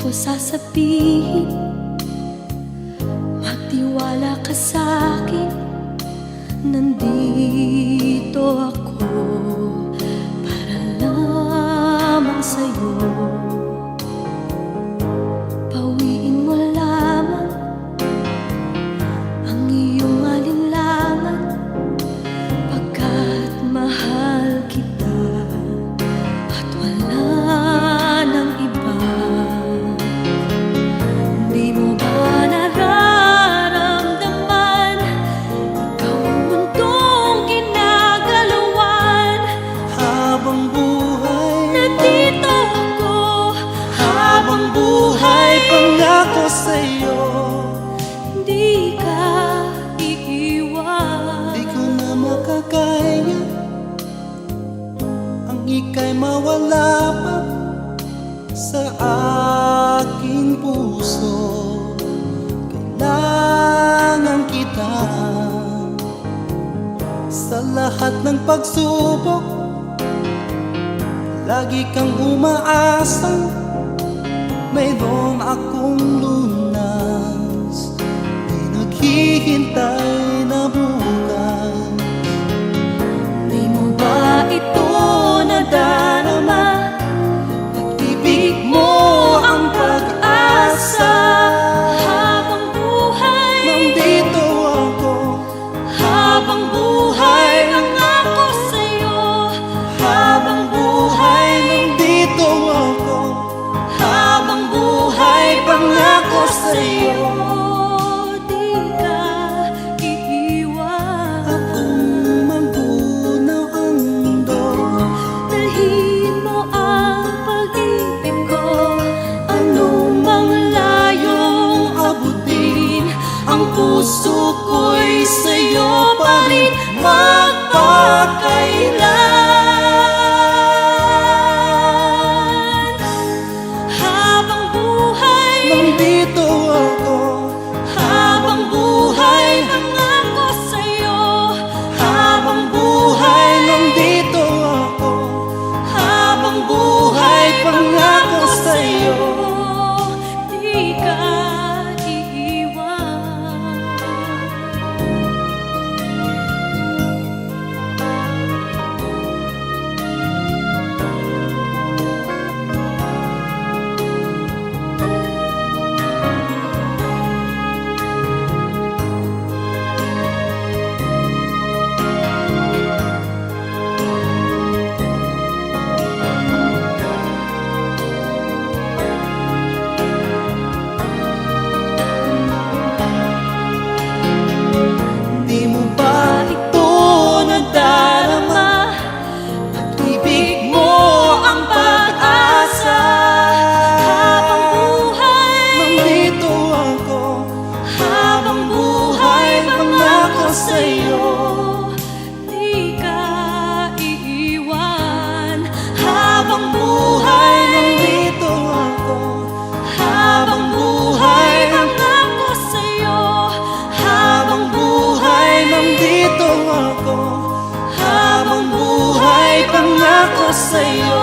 ko sasabihin, magtiwala ka sa'kin. Nandito ako para lamang sa'yo. Pawiin mo lamang ang iyong alinlangan, pagkat mahal kita at wala nang iba. Di mo ba nararamdaman, ikaw ang mundong ginagalawan? Habang buhay, Nandito ako. habang buhay, pangako sa'yo. Di ka iiwan. Di ko na makakaya ang ika'y mawala pa sa aking puso. Kailangan kita sa lahat ng pagsubok. Lagi kang umaasang mayroon akong lunas. Di naghihintay na bukas. Di mo ba ito nadarama? Pag-ibig mo ang pag-asa. Habang buhay, Nandito ako. habang buhay, nangako sa'yo. Habang buhay, nandito ako. Habang buhay, pangako sa'yo. Di ka iiwan. Akong magunaw ang mundo. Dalhin mo ang pag-ibig ko, anumang layong abutin. Ang puso ko'y sa'yo pa rin magpakailan. Habang buhay, Nandito ako. habang buhay, nangako sa'yo. Habang buhay, nandito ako. Habang buhay, Pangako sa'yo. di ka iiwan. Di mo ba ito nadarama? Pag-ibig mo ang pag-asa. Habang buhay, Nandito ako. habang buhay, Pangako sa'yo. di ka iiwan. Habang buhay, nandito ako. Habang buhay, nangako sa'yo. Habang buhay, nandito ako. Habang buhay, pangako sa'yo.